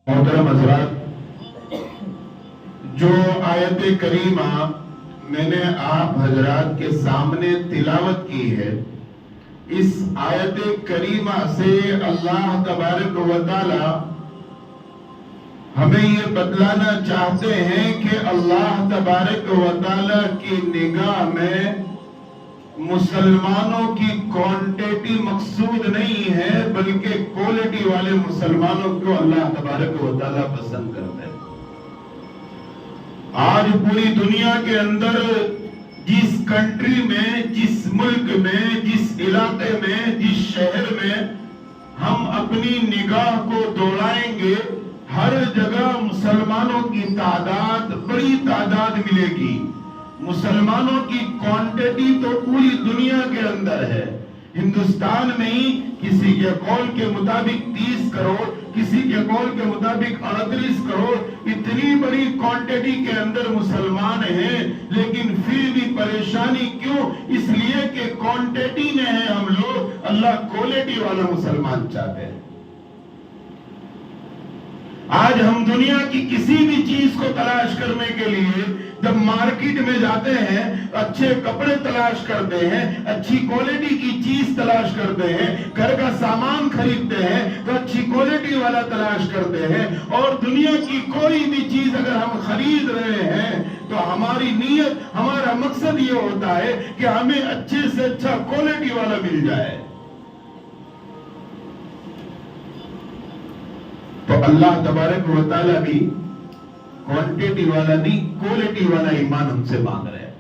محترم حضرات، جو آیت کریمہ میں نے آپ حضرات کے سامنے تلاوت کی ہے، اس آیت کریمہ سے اللہ تبارک و تعالی ہمیں یہ بتلانا چاہتے ہیں کہ اللہ تبارک و تعالی کی نگاہ میں مسلمانوں کی کوانٹیٹی مقصود نہیں ہے، بلکہ کوالٹی والے مسلمانوں کو اللہ تبارک و تعالی پسند کرتے ہیں۔ آج پوری دنیا کے اندر جس کنٹری میں، جس ملک میں، جس علاقے میں، جس شہر میں ہم اپنی نگاہ کو دوڑائیں گے، ہر جگہ مسلمانوں کی تعداد، بڑی تعداد ملے گی۔ مسلمانوں کی کوانٹیٹی تو پوری دنیا کے اندر ہے۔ ہندوستان میں ہی کسی کے قول کے مطابق 30 کروڑ، کسی کے قول کے مطابق 38 کروڑ، اتنی بڑی کوانٹیٹی کے اندر مسلمان ہیں، لیکن پھر بھی پریشانی کیوں؟ اس لیے کہ کوانٹیٹی میں ہے ہم لوگ، اللہ کوالٹی والا مسلمان چاہتے ہیں۔ آج ہم دنیا کی کسی بھی چیز کو تلاش کرنے کے لیے جب مارکیٹ میں جاتے ہیں، اچھے کپڑے تلاش کرتے ہیں، اچھی کوالٹی کی چیز تلاش کرتے ہیں، گھر کا سامان خریدتے ہیں تو اچھی کوالٹی والا تلاش کرتے ہیں، اور دنیا کی کوئی بھی چیز اگر ہم خرید رہے ہیں تو ہماری نیت، ہمارا مقصد یہ ہوتا ہے کہ ہمیں اچھے سے اچھا کوالٹی والا مل جائے۔ تو اللہ تبارک و تعالیٰ بھی کوانٹیٹی والا نہیں، کوالٹی والا ایمان ہم سے مانگ رہے ہیں۔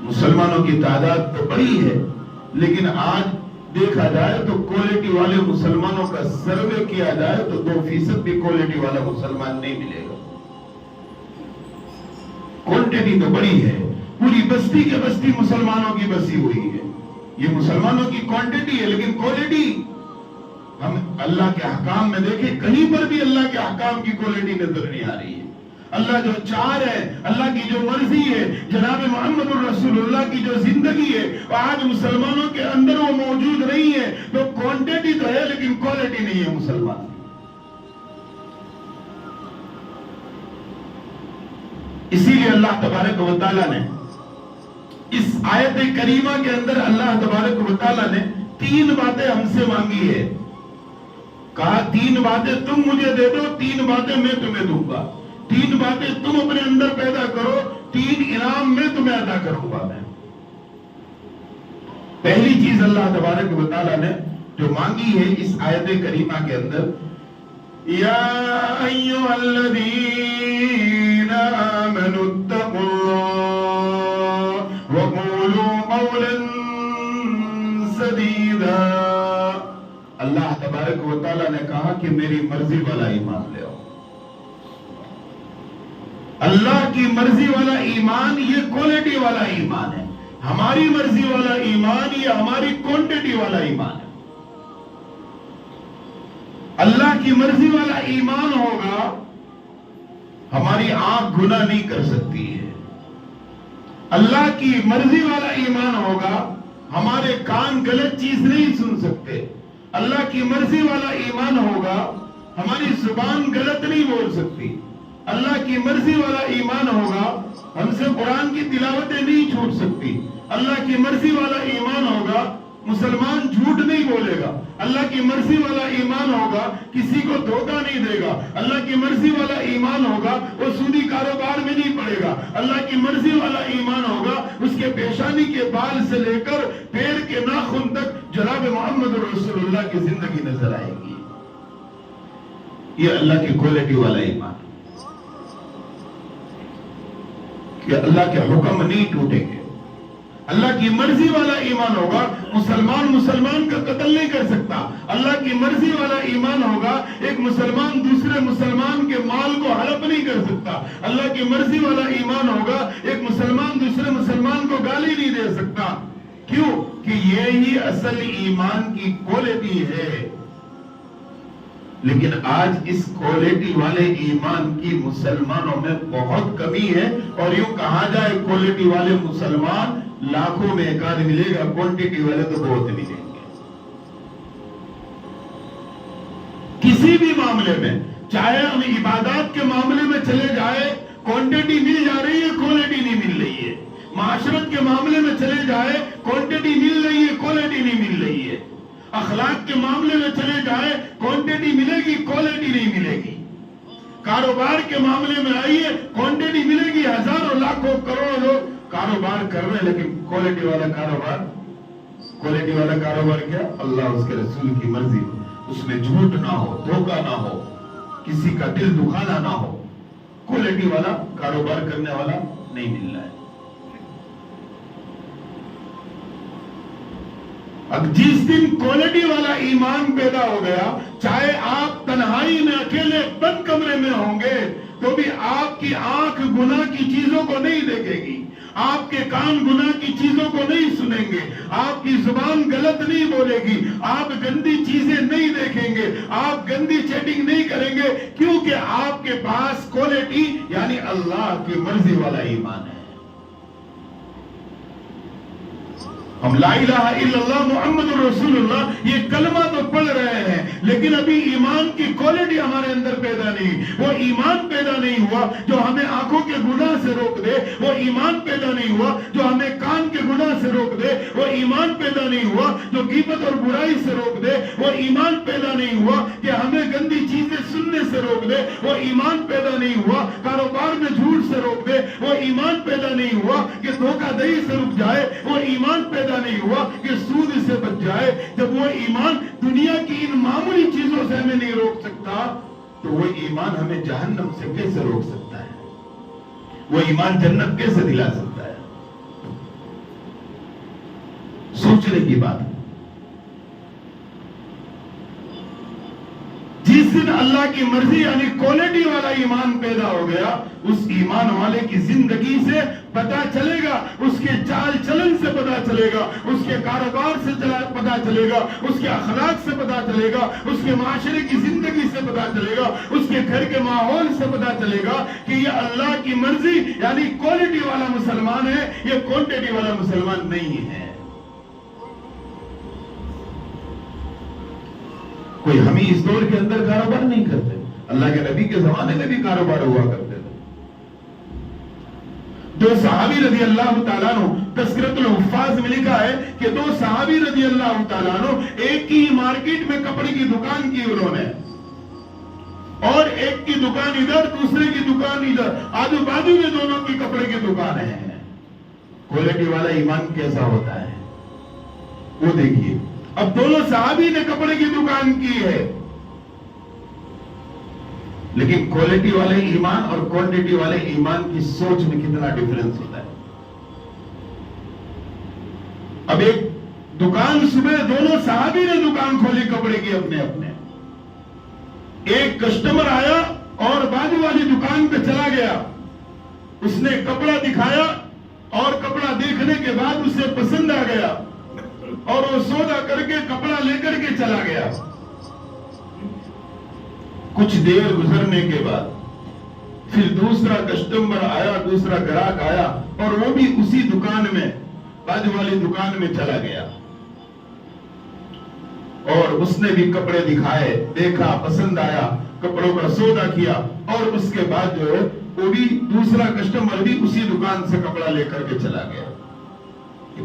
مسلمانوں کی تعداد تو بڑی ہے، لیکن آج دیکھا جائے تو کوالٹی والے مسلمانوں کا سروے کیا جائے تو 2% بھی کوالٹی والا مسلمان نہیں ملے گا۔ کوانٹیٹی تو بڑی ہے، پوری بستی کے بستی مسلمانوں کی بسی ہوئی ہے، یہ مسلمانوں کی کوانٹیٹی ہے، لیکن کوالٹی ہم اللہ کے احکام میں دیکھیں، کہیں پر بھی اللہ کے احکام کی کوالٹی نظر نہیں آ رہی ہے۔ اللہ جو چاہ ہے، اللہ کی جو مرضی ہے، جناب محمد الرسول اللہ کی جو زندگی ہے، آج مسلمانوں کے اندر وہ موجود نہیں ہے۔ تو کوانٹیٹی تو ہے لیکن کوالٹی نہیں ہے مسلمان۔ اسی لیے اللہ تبارک و تعالیٰ نے اس آیت کریمہ کے اندر اللہ تبارک و تعالیٰ نے 3 باتیں ہم سے مانگی ہے۔ کہا 3 باتیں تم مجھے دے دو، 3 باتیں میں تمہیں دوں گا، 3 باتیں تم اپنے اندر پیدا کرو، 3 انعام میں تمہیں عطا کروں گا میں۔ پہلی چیز اللہ تبارک و تعالیٰ نے جو مانگی ہے اس آیت کریمہ کے اندر، یا ایھا الذین آمنوا اتقوا اللہ وقولوا قولا سدیدا۔ اللہ تبارک و تعالیٰ نے کہا کہ میری مرضی والا ایمان لے آؤ۔ اللہ کی مرضی والا ایمان یہ کوالٹی والا ایمان ہے، ہماری مرضی والا ایمان یہ ہماری کوانٹیٹی والا ایمان ہے۔ اللہ کی مرضی والا ایمان ہوگا، ہماری آنکھ گناہ نہیں کر سکتی ہے۔ اللہ کی مرضی والا ایمان ہوگا، ہمارے کان غلط چیز نہیں سن سکتے۔ اللہ کی مرضی والا ایمان ہوگا، ہماری زبان غلط نہیں بول سکتی۔ اللہ کی مرضی والا ایمان ہوگا، ہم سے قرآن کی تلاوتیں نہیں چھوٹ سکتی۔ اللہ کی مرضی والا ایمان ہوگا، مسلمان جھوٹ نہیں بولے گا۔ اللہ کی مرضی والا ایمان ہوگا، کسی کو دھوکہ نہیں دے گا۔ اللہ کی مرضی والا ایمان ہوگا، وہ سودی کاروبار میں نہیں پڑے گا۔ اللہ کی مرضی والا ایمان ہوگا، اس کے پیشانی کے بال سے لے کر پیر کے ناخن تک جناب محمد رسول اللہ کی زندگی نظر آئے گی۔ یہ اللہ کی کوالٹی والا ایمان، کہ اللہ کے حکم نہیں ٹوٹیں گے۔ اللہ کی مرضی والا ایمان ہوگا، مسلمان کا قتل نہیں کر سکتا۔ اللہ کی مرضی والا ایمان ہوگا، ایک مسلمان دوسرے مسلمان کے مال کو ہڑپ نہیں کر سکتا۔ اللہ کی مرضی والا ایمان ہوگا، ایک مسلمان دوسرے مسلمان کو گالی نہیں دے سکتا۔ کیوں؟ کہ یہی اصل ایمان کی کوالٹی ہے۔ لیکن آج اس کوالٹی والے ایمان کی مسلمانوں میں بہت کمی ہے، اور یوں کہا جائے کوالٹی والے مسلمان لاکھوں میں ایک آدھ ملے گا، کوانٹیٹی والے تو بہت ملیں گے۔ किसी भी मामले में, चाहे हम इबादत के मामले में चले जाए, क्वांटिटी मिल जा रही है, क्वालिटी नहीं मिल रही है। माशरत के मामले में चले जाए, क्वांटिटी मिल रही है, क्वालिटी नहीं मिल रही है। अखलाक के मामले में चले जाए, क्वांटिटी मिलेगी, क्वालिटी नहीं मिलेगी। कारोबार के मामले में आइए, क्वांटिटी मिलेगी, हजारों लाखों करोड़ों लोग कारोबार कर रहे हैं, लेकिन क्वालिटी वाला कारोबार क्या? अल्लाह उसके रसूल की मर्जी, उसमें झूठ ना हो, धोखा ना हो, किसी का दिल दुखाना ना हो, क्वालिटी वाला कारोबार करने वाला नहीं मिल रहा है। अब जिस दिन क्वालिटी वाला ईमान पैदा हो गया, चाहे आप तन्हाई में अकेले बंद कमरे में होंगे तो भी आपकी आंख गुनाह की चीजों को नहीं देखेगी, आपके कान गुनाह की चीजों को नहीं सुनेंगे, आपकी जुबान गलत नहीं बोलेगी, आप गंदी चीजें नहीं देखेंगे, आप गंदी चैटिंग नहीं करेंगे, क्योंकि आपके पास क्वालिटी यानी अल्लाह की मर्जी वाला ईमान है। हम ला इलाहा इल्लल्लाह मुहम्मदुर रसूलुल्लाह ये कलमा तो पढ़ रहे हैं, लेकिन अभी ईमान की क्वालिटी हमारे अंदर पैदा नहीं। वो ईमान पैदा नहीं हुआ जो हमें आंखों के गुनाह से रोक दे, वो ईमान पैदा नहीं हुआ जो हमें कान के गुनाह से रोक दे, वो ईमान पैदा नहीं हुआ जो गीबत और बुराई से रोक दे, वो ईमान पैदा नहीं हुआ कि हमें गंदी चीजें सुनने से रोक दे, वो ईमान पैदा नहीं हुआ कारोबार में झूठ से रोक दे, वो ईमान पैदा नहीं हुआ कि धोखाधड़ी से रुक जाए, वो ईमान पैदा नहीं हुआ कि सूद से बच जाए। जब वो ईमान दुनिया की इन मामूली चीजों से हमें नहीं रोक सकता, तो वो ईमान हमें जहन्नम से कैसे रोक सकता है? वो ईमान जन्नत कैसे दिला सकता है? सोचने की बात। जिस दिन अल्लाह की मर्जी यानी क्वालिटी वाला ईमान पैदा हो गया, उस ईमान वाले की जिंदगी से पता चलेगा, उसके चाल चलन से पता चलेगा, उसके कारोबार से पता चलेगा, उसके अखलाक से पता चलेगा, उसके माशरे की जिंदगी से पता चलेगा, उसके घर के माहौल से पता चलेगा कि ये अल्लाह की मर्जी यानी क्वालिटी वाला मुसलमान है, ये क्वांटिटी वाला मुसलमान नहीं है। कोई हम ही इस दौर के अंदर कारोबार नहीं करते, अल्लाह के नबी के जमाने में भी कारोबार हुआ करते थे। दो सहाबी रजी अल्लाह तआला अन्हु, तज़किरतुल हुफ़्फ़ाज़ में लिखा है कि दो सहाबी रजी अल्लाह तआला अन्हु एक की मार्केट में कपड़े की दुकान की उन्होंने, और एक की दुकान इधर, दूसरे की दुकान इधर, आजू बाजू में दोनों की कपड़े की दुकान है। क्वालिटी वाला ईमान कैसा होता है वो देखिए। अब दोनों सहाबी ने कपड़े की दुकान की है, लेकिन क्वालिटी वाले ईमान और क्वांटिटी वाले ईमान की सोच में कितना डिफरेंस होता है। अब एक दुकान, सुबह दोनों सहाबी ने दुकान खोली कपड़े की अपने अपने, एक कस्टमर आया और बाजू वाली दुकान पे चला गया, उसने कपड़ा दिखाया और कपड़ा देखने के बाद उसे पसंद आ गया और वो सौदा करके कपड़ा लेकर के चला गया। कुछ देर गुजरने के बाद फिर दूसरा कस्टमर आया, दूसरा ग्राहक आया और वो भी उसी दुकान में, बाजू वाली दुकान में चला गया और उसने भी कपड़े दिखाए, देखा, पसंद आया, कपड़ों का सौदा किया और उसके बाद जो है वो भी दूसरा कस्टमर भी उसी दुकान से कपड़ा लेकर के चला गया।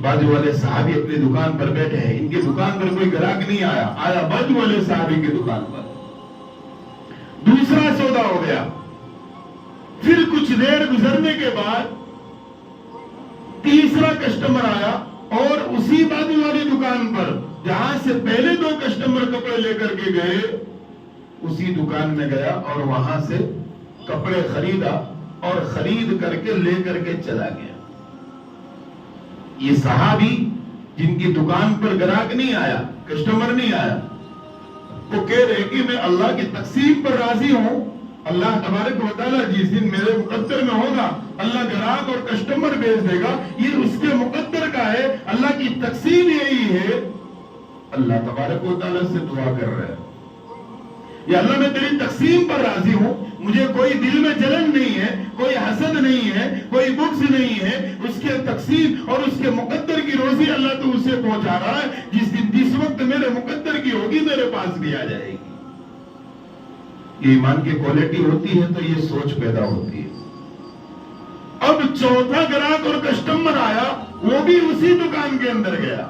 बाजू वाले साहबी अपनी दुकान पर बैठे हैं, इनकी दुकान पर कोई ग्राहक नहीं आया, आया बाजू वाले साहबी की दुकान पर, दूसरा सौदा हो गया। फिर कुछ देर गुजरने के बाद तीसरा कस्टमर आया और उसी बाजू वाली दुकान पर जहां से पहले दो कस्टमर कपड़े लेकर के गए, उसी दुकान में गया और वहां से कपड़े खरीदा और खरीद करके लेकर के चला गया। ये सहाबी जिनकी दुकान पर ग्राहक नहीं आया, कस्टमर नहीं आया, वो कह रहे कि मैं अल्लाह की तकसीम पर राजी हूं। अल्लाह तबारक व तआला जिस दिन मेरे मुकद्दर में होगा, अल्लाह ग्राहक और कस्टमर भेज देगा, ये उसके मुकद्दर का है, अल्लाह की तकसीम यही है। अल्लाह तबारक व तआला से दुआ कर रहे हैं, या अल्लाह मैं तेरी तकसीम पर राजी हूं, मुझे कोई दिल में जलन नहीं है, कोई हसद नहीं है, कोई बुग़्ज़ नहीं है, उसके तकसीम और उसके मुकद्दर की रोजी अल्लाह तो उसे पहुंचा रहा है, जिस दिन जिस वक्त मेरे मुकद्दर की होगी मेरे पास भी आ जाएगी। ईमान की क्वालिटी होती है तो ये सोच पैदा होती है। अब चौथा ग्राहक और कस्टमर आया, वो भी उसी दुकान के अंदर गया,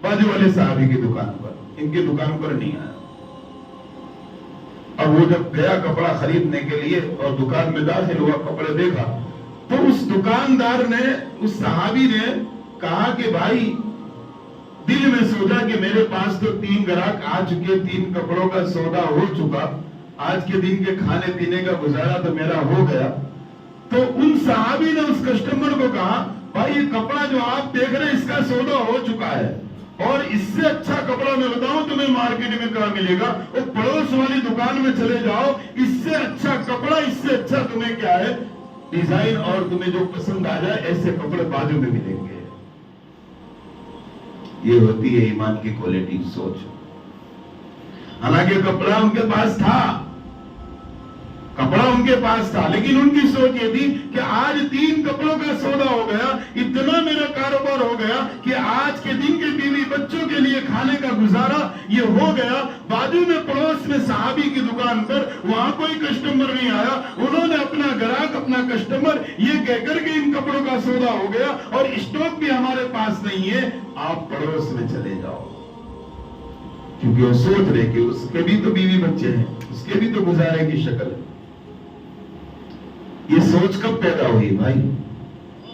बाजू वाले साहबी की दुकान पर, इनकी दुकान पर नहीं आया। अब वो जब गया कपड़ा खरीदने के लिए और दुकान में दाखिल हुआ, कपड़े देखा, तो उस दुकानदार ने, उस सहाबी ने कहा कि भाई, दिल में सोचा कि मेरे पास तो 3 ग्राहक आ चुके, 3 कपड़ों का सौदा हो चुका, आज के दिन के खाने पीने का गुजारा तो मेरा हो गया। तो उन सहाबी ने उस कस्टमर को कहा, भाई ये कपड़ा जो आप देख रहे हैं इसका सौदा हो चुका है, और इससे अच्छा कपड़ा मैं बताऊं तुम्हें मार्केट में कहां मिलेगा, वो पड़ोस वाली दुकान में चले जाओ, इससे अच्छा कपड़ा, इससे अच्छा तुम्हें क्या है डिजाइन, और तुम्हें जो पसंद आ जाए ऐसे कपड़े बाजू में मिलेंगे। ये होती है ईमान की क्वालिटी, सोच। हालांकि कपड़ा उनके पास था, कपड़ा उनके पास था, लेकिन उनकी सोच ये थी कि आज 3 कपड़ों का सौदा हो गया, इतना मेरा कारोबार हो गया कि आज के दिन के बीवी बच्चों के लिए खाने का गुजारा ये हो गया। बाजू में पड़ोस में सहाबी की दुकान पर, वहां कोई कस्टमर नहीं आया, उन्होंने अपना ग्राहक, अपना कस्टमर ये कहकर के इन कपड़ों का सौदा हो गया और स्टॉक भी हमारे पास नहीं है, आप पड़ोस में चले जाओ। क्योंकि वो सोच रहे कि उसके भी तो बीवी बच्चे हैं, उसके भी तो गुजारे की शक्ल है। ये सोच कब पैदा हुई भाई?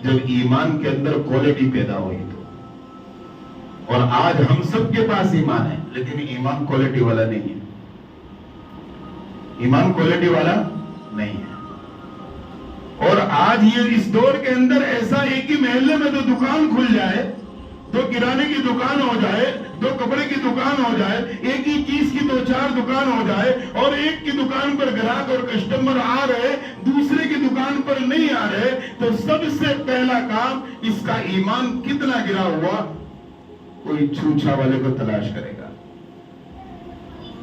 जब ईमान के अंदर क्वालिटी पैदा हुई तो। और आज हम सबके पास ईमान है, लेकिन ईमान क्वालिटी वाला नहीं है। ईमान क्वालिटी वाला नहीं है। और आज ये इस दौर के अंदर ऐसा, एक ही महल्ले में 2 दुकान खुल जाए, 2 किराने की दुकान हो जाए, 2 कपड़े की दुकान हो जाए, एक ही चीज की 2-4 दुकान हो जाए, और एक की दुकान पर ग्राहक और कस्टमर आ रहे, दूसरे की दुकान पर नहीं आ रहे, तो सबसे पहला काम, इसका ईमान कितना गिरा हुआ, कोई छूछा वाले को तलाश करेगा।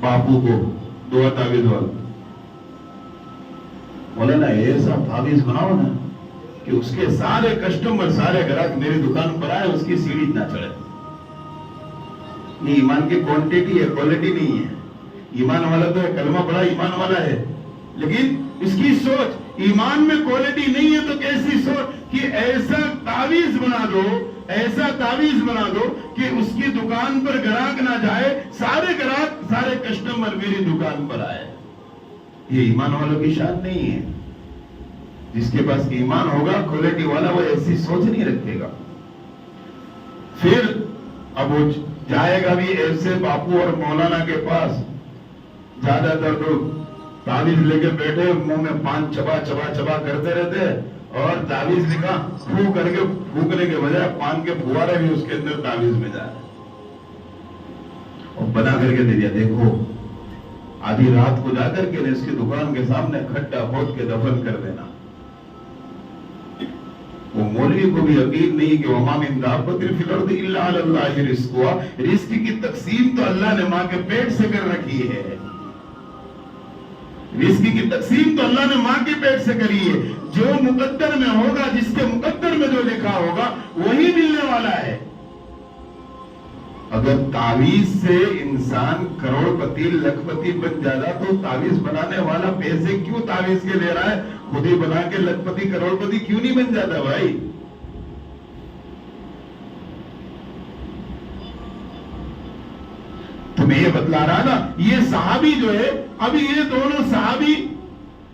बापू को दुआ तावीज वाला बोला ना, ऐसा तावीज बनाओ ना कि उसके सारे कस्टमर, सारे ग्राहक मेरी दुकान पर आए, उसकी सीढ़ी ना चढ़े। नहीं, ईमान की क्वांटिटी है, क्वालिटी नहीं है। ईमान वाला तो है, कलमा बड़ा ईमान वाला है, लेकिन इसकी सोच, ईमान में क्वालिटी नहीं है तो कैसी सोच कि ऐसा तावीज बना दो, ऐसा तावीज बना दो कि उसकी दुकान पर ग्राहक ना जाए, सारे ग्राहक, सारे कस्टमर मेरी दुकान पर आए। ये ईमान वालों की शान नहीं है। जिसके पास ईमान होगा क्वालिटी वाला, वो ऐसी सोच नहीं रखेगा। फिर अब वो जाएगा भी ऐसे बापू और मौलाना के पास, ज्यादातर लोग तावीज लेके बैठे, मुंह में पान चबा चबा चबा करते रहते हैं, और तावीज लिखा फू करके, फूकने के बजाय पान के फुवारे भी उसके अंदर तावीज में जाए और बना करके दे दिया। देखो, आधी रात को जाकर के इसकी दुकान के सामने खड्डा खोद के दफन कर देना। वो मौलवी को भी यकीन नहीं कि वमा मिन दाब्बतिन फिल अर्दि इल्ला अल्लाह रिज़्क़ुहा, रिस्क की तकसीम तो अल्लाह ने मां के पेट से कर रखी है। रिस्क की तकसीम तो अल्लाह ने मां के पेट से करी है। जो मुकद्दर में होगा, जिसके मुकद्दर में जो लिखा होगा वही मिलने वाला है। अगर तावीज से इंसान करोड़पति, लखपति बन जाता, तो तावीज बनाने वाला पैसे क्यों तावीज के ले रहा है? खुद ही बना के लखपति, करोड़पति क्यों नहीं बन जाता भाई? तो मैं ये बतला रहा ना, ये सहाबी जो है, अभी ये दोनों सहाबी,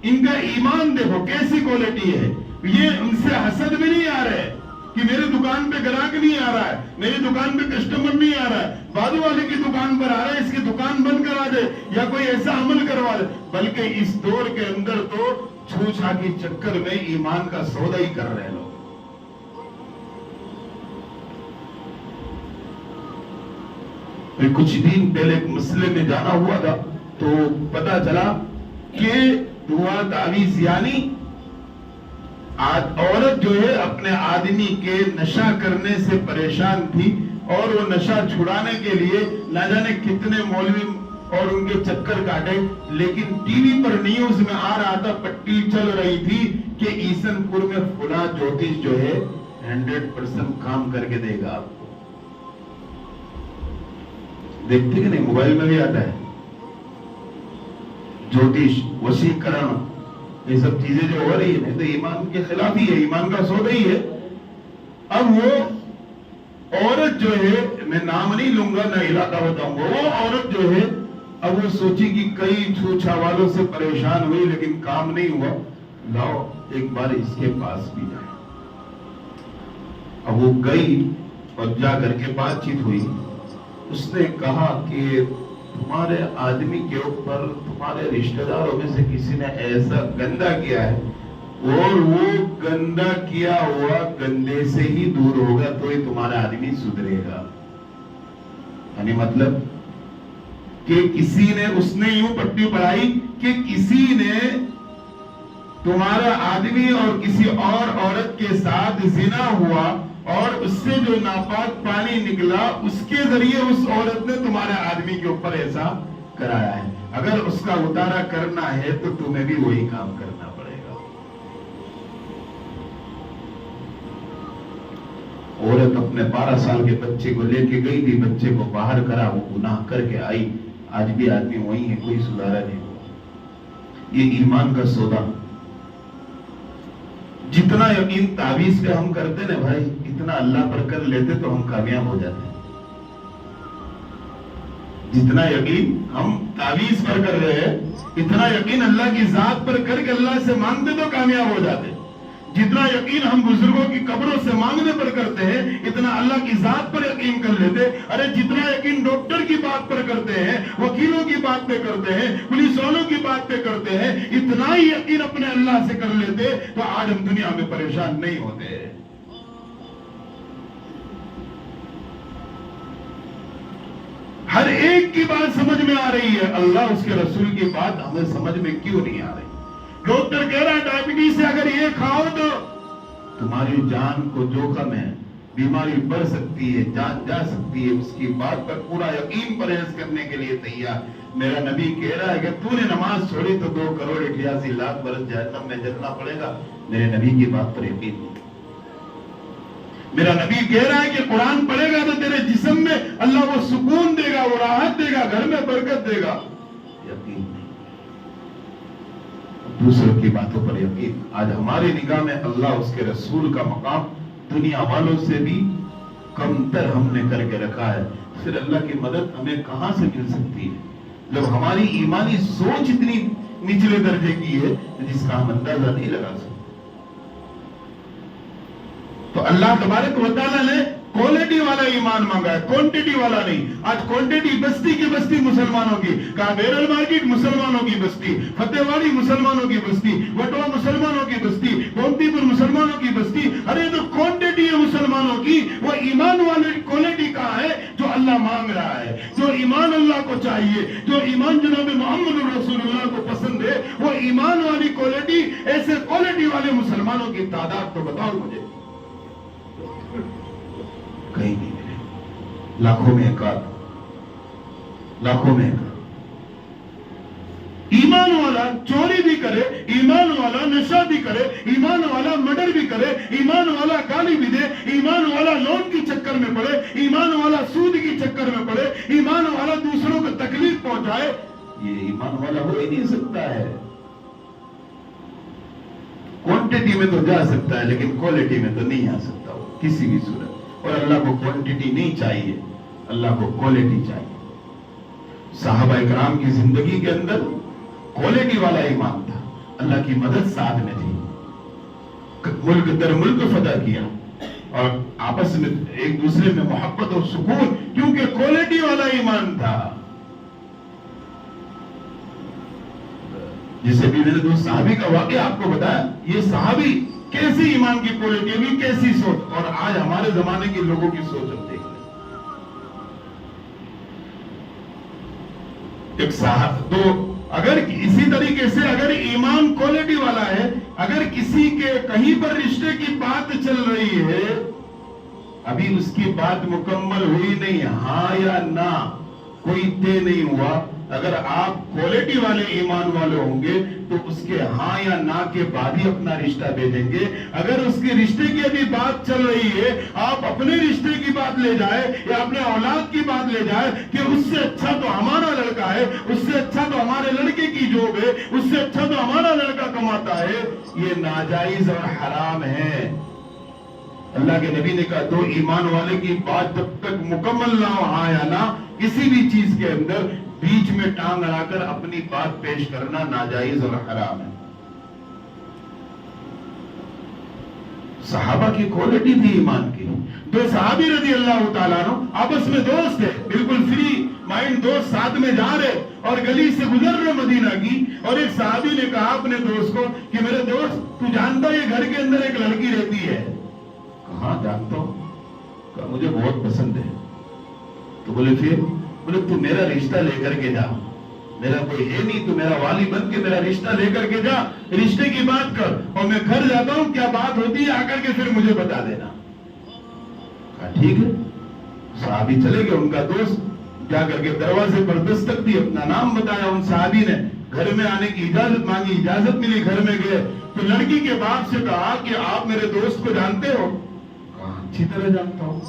इनका ईमान देखो कैसी क्वालिटी है। ये उनसे हसद भी नहीं आ रहे कि मेरे दुकान पे ग्राहक नहीं आ रहा है, मेरी दुकान पे कस्टमर नहीं आ रहा है, बाजू वाले की दुकान पर आ रहा है, इसकी दुकान बंद करा दे या कोई ऐसा अमल करवा दे। बल्कि इस दौर के अंदर तो छूछा के चक्कर में ईमान का सौदा ही कर रहे हैं लोग। कुछ दिन पहले एक मसले में जाना हुआ था, तो पता चला कि दुआ तावीज यानी औरत जो है अपने आदमी के नशा करने से परेशान थी, और वो नशा छुड़ाने के लिए न जाने कितने मौलवी और उनके चक्कर काटे, लेकिन टीवी पर न्यूज में आ रहा था, पट्टी चल रही थी कि ईसनपुर में फुला ज्योतिष जो है 100% काम करके देगा आपको। देखते कि नहीं, मोबाइल में भी आता है, ज्योतिष, वशीकरण, ये सब चीजें जो हो रही है तो ईमान के खिलाफ ही है, ईमान का सौदा ही है। अब वो औरत जो है, मैं नाम नहीं लूंगा ना इलाका बताऊंगा, वो औरत जो है अब वो सोची कि कई छूछा वालों से परेशान हुई लेकिन काम नहीं हुआ, लाओ एक बार इसके पास भी जाए। अब वो गई और जा करके बातचीत हुई। उसने कहा कि तुम्हारे आदमी के ऊपर तुम्हारे रिश्तेदारों में से किसी ने ऐसा गंदा किया है और वो गंदा किया हुआ गंदे से ही दूर होगा तो ही तुम्हारा आदमी सुधरेगा। यानी मतलब कि किसी ने, उसने यूं पट्टी पढ़ाई कि किसी ने तुम्हारा आदमी और किसी और औरत के साथ जिना हुआ और उससे जो नापाक पानी निकला उसके जरिए उस औरत ने तुम्हारे आदमी के ऊपर ऐसा कराया है। अगर उसका उतारा करना है तो तुम्हें भी वही काम करना पड़ेगा। औरत अपने 12 साल के बच्चे को लेके गई थी, बच्चे को बाहर करा, वो गुनाह करके आई, आज भी आदमी वही है, कोई सुधारा नहीं हुआ। ये ईमान का सौदा। जितना यकीन ताबीज पे हम करते ना भाई, इतना अल्लाह पर कर लेते तो हम कामयाब हो जाते। जितना यकीन हम ताबीज पर कर रहे हैं, इतना यकीन अल्लाह की जात पर करके अल्लाह से मांगते तो कामयाब हो जाते। जितना यकीन हम बुजुर्गों की कब्रों से मांगने पर करते हैं, इतना अल्लाह की जात पर यकीन कर लेते। अरे जितना यकीन डॉक्टर की बात पर करते हैं, वकीलों की बात पे करते हैं, पुलिस वालों की बात पे करते हैं, इतना ही यकीन अपने अल्लाह से कर लेते तो आज हम दुनिया में परेशान नहीं होते। हर एक की बात समझ में आ रही है, अल्लाह उसके रसूल की बात हमें समझ में क्यों नहीं आ रही? डॉक्टर कह रहा है डायबिटीज से अगर ये खाओ तो तुम्हारी जान को जोखिम है, बीमारी बढ़ सकती है, जान जा सकती है, उसकी बात पर पूरा यकीन परहेज करने के लिए तैयार। मेरा नबी कह रहा है कि तूने नमाज छोड़ी तो 2,88,00,000 बरस जहन्नम में जलना पड़ेगा। मेरे नबी की बात पर यकीन नहीं। मेरा नबी कह रहा है कि कुरान पढ़ेगा तो तेरे जिस्म में अल्लाह वो सुकून देगा, वो राहत देगा, घर में बरकत देगा। यकीन नहीं, दूसरों की बातों पर यकीन। आज हमारी निगाह में अल्लाह उसके रसूल का मकाम दुनिया वालों से भी कमतर हमने करके रखा है। फिर अल्लाह की मदद हमें कहां से मिल सकती है जब हमारी ईमानी सोच इतनी निचले दर्जे की है जिसका हम अंदाजा नहीं लगा सकते। तो अल्लाह तबारक व तआला ने क्वालिटी वाला ईमान मांगा है, क्वांटिटी वाला नहीं। आज क्वांटिटी बस्ती की बस्ती मुसलमानों की, काबेरल मार्केट मुसलमानों की बस्ती, फतेहवाड़ी मुसलमानों की बस्ती, वटवा मुसलमानों की बस्ती, गोमतीपुर मुसलमानों की बस्ती। अरे तो क्वांटिटी है मुसलमानों की, वो ईमान वाली क्वालिटी कहाँ है जो अल्लाह मांग रहा है? जो ईमान अल्लाह को चाहिए, जो ईमान जनाब मोहम्मद रसूलुल्लाह को पसंद है, वो ईमान वाली क्वालिटी, ऐसे क्वालिटी वाले मुसलमानों की तादाद तो बताओ मुझे। कहीं नहीं मिले, लाखों में एकाध, लाखों में एकाध। ईमान वाला चोरी भी करे, ईमान वाला नशा भी करे, ईमान वाला मर्डर भी करे, ईमान वाला गाली भी दे, ईमान वाला लोन के चक्कर में पड़े, ईमान वाला सूद के चक्कर में पड़े, ईमान वाला दूसरों को तकलीफ पहुंचाए, ये ईमान वाला हो ही नहीं सकता है। क्वांटिटी में तो जा सकता है लेकिन क्वालिटी में तो नहीं आ सकता वो किसी भी सूरत। और अल्लाह को क्वांटिटी नहीं चाहिए, अल्लाह को क्वालिटी चाहिए। साहबा इकराम की जिंदगी के अंदर क्वालिटी वाला ईमान था, अल्लाह की मदद साथ में थी, मुल्क दर मुल्क फतह किया और आपस में एक दूसरे में मोहब्बत और सुकून, क्योंकि क्वालिटी वाला ईमान था। जैसे भी मैंने दो सहाबी का वाकया आपको बताया, ये सहाबी कैसी ईमान की क्वालिटी भी, कैसी सोच, और आज हमारे जमाने के लोगों की सोच हम देख रहे। एक साहब तो अगर इसी तरीके से अगर ईमान क्वालिटी वाला है, अगर किसी के कहीं पर रिश्ते की बात चल रही है, अभी उसकी बात मुकम्मल हुई नहीं, हाँ या ना कोई तय नहीं हुआ, اگر آپ کوالٹی والے ایمان والے ہوں گے تو اس کے ہاں یا نہ کے بعد ہی اپنا رشتہ بھیجیں گے. اگر اس کے رشتے کی ابھی بات چل رہی ہے، آپ اپنے رشتے کی بات لے جائے یا اپنے اولاد کی بات لے جائے کہ اس سے اچھا تو ہمارا لڑکا ہے، اس سے اچھا تو ہمارے لڑکے کی جاب ہے، اس سے اچھا تو ہمارا لڑکا کماتا ہے، یہ ناجائز اور حرام ہے. اللہ کے نبی نے کہا دو ایمان والے کی بات جب تک مکمل نہ ہو، ہاں یا نہ، کسی بھی چیز کے اندر بیچ میں ٹانگ اڑا کر اپنی بات پیش کرنا ناجائز اور حرام ہے. صحابہ کی کوالٹی تھی ایمان کی. دو صحابی رضی اللہ تعالیٰ عنہ آپس میں دوست تھے، بالکل فری مائنڈ دوست، ساتھ میں جا رہے اور گلی سے گزر رہے مدینہ کی، اور ایک صحابی نے کہا اپنے دوست کو کہ میرے دوست تو جانتا ہے یہ گھر کے اندر ایک لڑکی رہتی ہے؟ کہاں جانتا ہوں. کہا مجھے بہت پسند ہے. تو بولے پھر؟ بولے تو میرا رشتہ لے کر کے جا، میرا کوئی ہے نہیں، تو میرا والی بن کے میرا رشتہ لے کر کے جا، رشتے کی بات کر، اور میں گھر جاتا ہوں، کیا بات ہوتی ہے آ کر کے پھر مجھے بتا دینا. کہا ٹھیک ہے. صحابی چلے گئے، ان کا دوست جا کر کے دروازے پر دستک دی، اپنا نام بتایا. ان صحابی نے گھر میں آنے کی اجازت مانگی، اجازت ملی، گھر میں گئے تو لڑکی کے باپ سے کہا کہ آپ میرے دوست کو جانتے ہو؟ کہا اچھی طرح جانتا ہوں.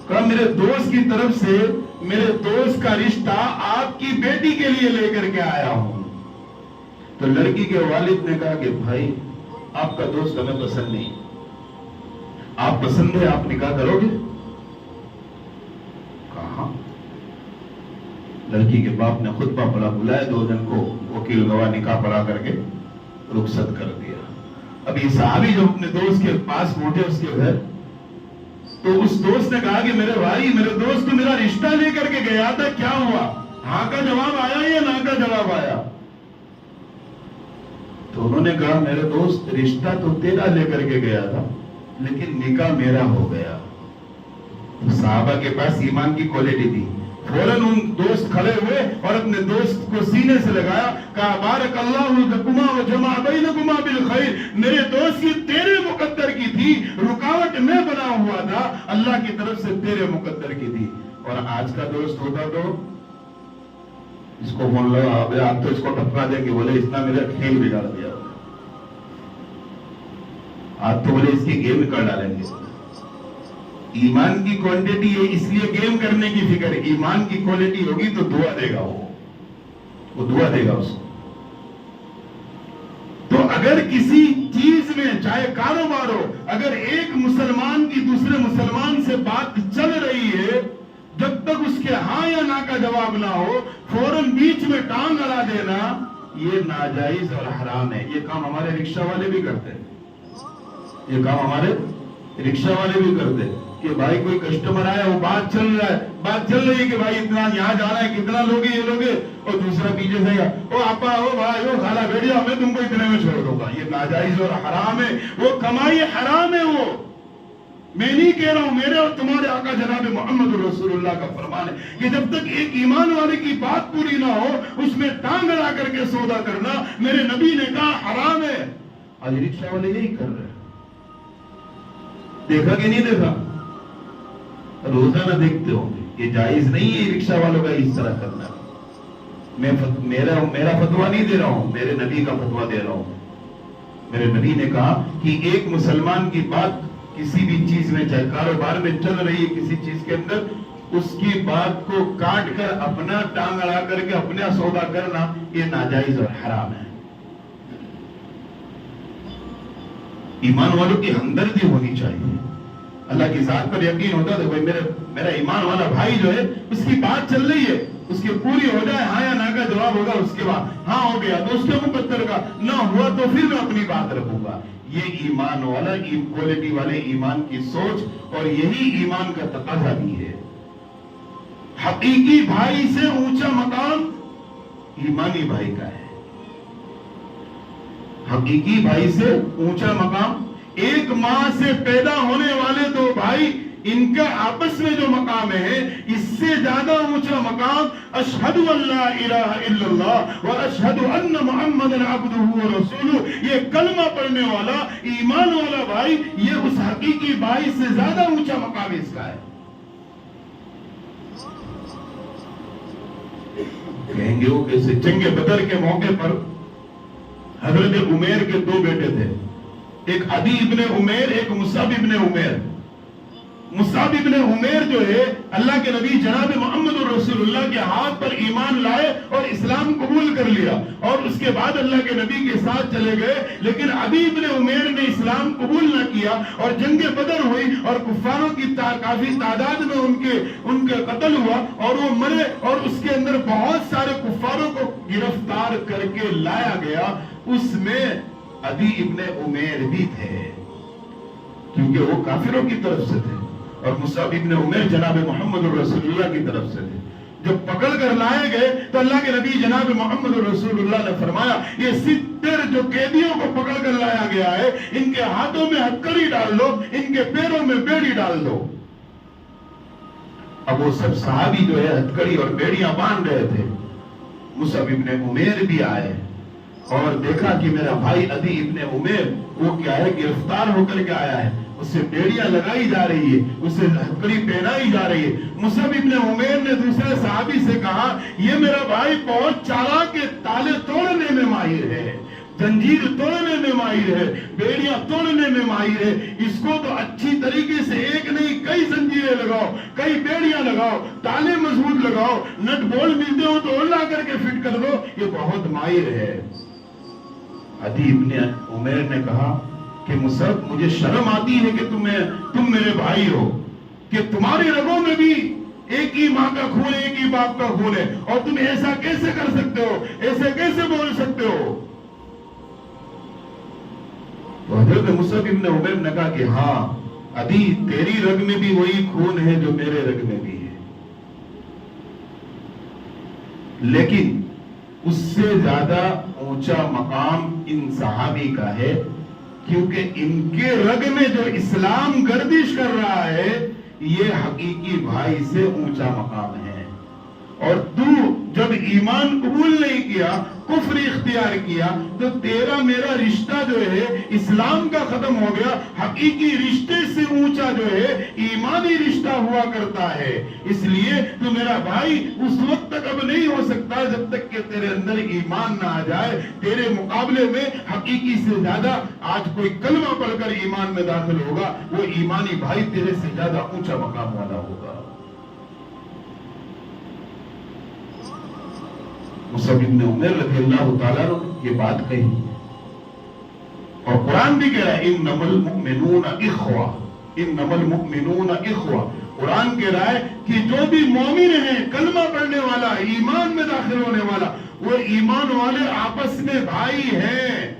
کہا میرے دوست کی طرف سے میرے دوست کا رشتہ آپ کی بیٹی کے لیے لے کر کے آیا ہوں. تو لڑکی کے والد نے کہا کہ بھائی آپ کا دوست ہمیں پسند نہیں، آپ پسند ہے آپ نکاح کرو گے؟ کہاں. لڑکی کے باپ نے خطبہ پڑھا، بلایا دو جن کو، وکیل گواہ نکاح پڑھا کر کے رخصت کر دیا. اب یہ صحابی جو اپنے دوست کے پاس پہنچے اس کے گھر، تو اس دوست نے کہا کہ میرے بھائی میرے دوست تو میرا رشتہ لے کر کے گیا تھا، کیا ہوا؟ ہاں کا جواب آیا یا نہ کا جواب آیا؟ تو انہوں نے کہا میرے دوست رشتہ تو تیرا لے کر کے گیا تھا لیکن نکاح میرا ہو گیا. صحابہ کے پاس ایمان کی کوالٹی تھی. فوراً ان دوست کھڑے ہوئے اور اپنے دوست کو سینے سے لگایا، کہا بارک اللہ لکما وجمع بینکما بالخیر. میرے دوست یہ تیرے مقدر کی تھی، رکاوٹ میں بنا ہوا تھا، اللہ کی طرف سے تیرے مقدر کی تھی. اور آج کا دوست ہوتا تو اس کو بول لو آپ تو اس کو ٹپکا دیں گے، بولے اس نے میرا کھیل بگاڑ دیا، آپ تو بولے اس کی گیم کر ڈالیں گے. ایمان کی کوانٹٹی ہے اس لیے گیم کرنے کی فکر ہے. ایمان کی کوالٹی ہوگی تو دعا دے گا، وہ دعا دے گا اس کو. تو اگر کسی چیز میں چاہے کاروبار ہو، اگر ایک مسلمان کی دوسرے مسلمان سے بات چل رہی ہے، جب تک اس کے ہاں یا نہ کا جواب نہ ہو فوراً بیچ میں ٹانگ اڑا دینا یہ ناجائز اور حرام ہے. یہ کام ہمارے رکشہ والے بھی کرتے ہیں، یہ کام ہمارے رکشہ والے بھی کرتے ہیں کہ بھائی کوئی کسٹمر آیا، وہ بات چل رہی ہے کہ بھائی اتنا یہاں جانا ہے، کتنا لوگے یہ لوگے، اور دوسرا پیچھے سے گا او آپا او بھائی او خالہ بیٹھ جاؤ میں تم کو اتنے میں چھوڑ دوں گا. یہ ناجائز اور حرام ہے، وہ کمائی حرام ہے. وہ میں نہیں کہہ رہا ہوں، میرے اور تمہارے آقا جناب محمد رسول اللہ کا فرمان ہے کہ جب تک ایک ایمان والے کی بات پوری نہ ہو اس میں ٹانگ اڑا کر کے سودا کرنا میرے نبی نے کہا حرام ہے. آج رکشہ والے یہی کر رہے ہیں، دیکھا کہ نہیں دیکھا؟ روزانہ دیکھتے ہوں گے. یہ جائز نہیں ہے رکشہ والوں کا اس طرح کرنا. میں میرا فتویٰ نہیں دے رہا ہوں، میرے نبی کا فتویٰ دے رہا ہوں. میرے نبی نے کہا کہ ایک مسلمان کی بات کسی بھی چیز میں چاہے کاروبار میں چل رہی ہے کسی چیز کے اندر، اس کی بات کو کاٹ کر اپنا ٹانگ اڑا کر کے اپنا سودا کرنا یہ ناجائز اور حرام ہے. ایمان والوں کی ہمدردی ہونی چاہیے. اللہ کی ذات پر یقین ہوتا تو بھائی میرا ایمان والا بھائی جو ہے اس کی بات چل رہی ہے، اس کی پوری ہو جائے، ہاں یا نہ کا جواب ہوگا، اس کے بعد ہاں ہو گیا تو اس کے مقدر کا، نہ ہوا تو پھر میں اپنی بات رکھوں گا. یہ ایمان والا کوالٹی والے ایمان کی سوچ اور یہی ایمان کا تقاضا بھی ہے. حقیقی بھائی سے اونچا مقام ایمانی بھائی کا ہے. حقیقی بھائی سے اونچا مقام، ایک ماں سے پیدا ہونے والے دو بھائی ان کا آپس میں جو مقام ہے اس سے زیادہ اونچا مقام اشہد ان لا الہ الا اللہ و اشہد ان محمد عبدہ و رسولہ، یہ کلمہ پڑھنے والا ایمان والا بھائی، یہ اس حقیقی بھائی سے زیادہ اونچا مقام اس کا ہے. کہیں گے وہ کیسے؟ جنگ بدر کے موقع پر حضرت عمیر کے دو بیٹے تھے، ایک عدی ابن عمیر، ایک مصعب ابن عمیر۔ مصعب ابن عمیر جو ہے اللہ کے نبی جناب محمد رسول اللہ کے ہاتھ پر ایمان لائے اور اسلام قبول کر لیا، اور اس کے بعد اللہ کے نبی کے ساتھ چلے گئے، لیکن عدی ابن عمیر نے اسلام قبول نہ کیا اور جنگ بدر ہوئی اور کفاروں کی کافی تعداد میں ان کے قتل ہوا اور وہ مرے، اور اس کے اندر بہت سارے کفاروں کو گرفتار کر کے لایا گیا، اس میں عدی ابن عمیر بھی تھے کیونکہ وہ کافروں کی طرف سے تھے، اور مصعب ابن عمیر جناب محمد رسول اللہ کی طرف سے تھے۔ جب پکڑ کر لائے گئے تو اللہ کے نبی جناب محمد رسول اللہ نے فرمایا یہ 70 جو قیدیوں کو پکڑ کر لایا گیا ہے، ان کے ہاتھوں میں ہتکڑی ڈال دو، ان کے پیروں میں بیڑی ڈال دو۔ اب وہ سب صحابی جو ہے ہتکڑی اور بیڑیاں باندھ رہے تھے، مصعب ابن عمیر بھی آئے اور دیکھا کہ میرا بھائی عدی ابن عمیر وہ کیا ہے، گرفتار ہو کر کے آیا ہے، اسے بیڑیاں لگائی جا رہی ہے، اسے ہتکڑی پہنائی جا رہی ہے۔ مصعب ابن عمیر نے دوسرے صحابی سے کہا یہ میرا بھائی بہت چالاک ہے، تالے توڑنے میں ماہر ہے، زنجیر توڑنے میں ماہر ہے، بیڑیاں توڑنے میں ماہر ہے، اس کو تو اچھی طریقے سے ایک نہیں کئی زنجیریں لگاؤ، کئی بیڑیاں لگاؤ، تالے مضبوط لگاؤ، نٹ بول ملتے ہو تو لا کر کے فٹ کر دو، یہ بہت ماہر ہے۔ عدی ابن عمیر نے کہا کہ مصعب مجھے شرم آتی ہے کہ تم میرے بھائی ہو، کہ تمہاری رگوں میں بھی ایک ہی ماں کا خون ہے، ایک ہی باپ کا خون ہے، اور تم ایسا کیسے کر سکتے ہو، ایسے کیسے بول سکتے ہو؟ تو حضرت مصعب ابن عمیر نے کہا کہ ہاں عدی تیری رگ میں بھی وہی خون ہے جو میرے رگ میں بھی ہے، لیکن اس سے زیادہ اونچا مقام ان صحابی کا ہے، کیونکہ ان کے رگ میں جو اسلام گردش کر رہا ہے یہ حقیقی بھائی سے اونچا مقام ہے، اور تو جب ایمان قبول نہیں کیا، کفر اختیار کیا، تو تیرا میرا رشتہ جو ہے اسلام کا ختم ہو گیا۔ حقیقی رشتے سے اونچا جو ہے ایمانی رشتہ ہوا کرتا ہے، اس لیے تو میرا بھائی اس وقت تک اب نہیں ہو سکتا جب تک کہ تیرے اندر ایمان نہ آ جائے۔ تیرے مقابلے میں حقیقی سے زیادہ آج کوئی کلمہ پڑھ کر ایمان میں داخل ہوگا، وہ ایمانی بھائی تیرے سے زیادہ اونچا مقام والا ہوگا۔ مصعب ابن عمیر رضی اللہ تعالیٰ نے یہ بات کہی، اور قرآن بھی کہہ رہا ہے انما المؤمنون اخوہ، انما المؤمنون اخوہ۔ قرآن کہہ رہا ہے کہ جو بھی مومن ہیں، کلمہ پڑھنے والا، ایمان میں داخل ہونے والا، وہ ایمان والے آپس میں بھائی ہیں،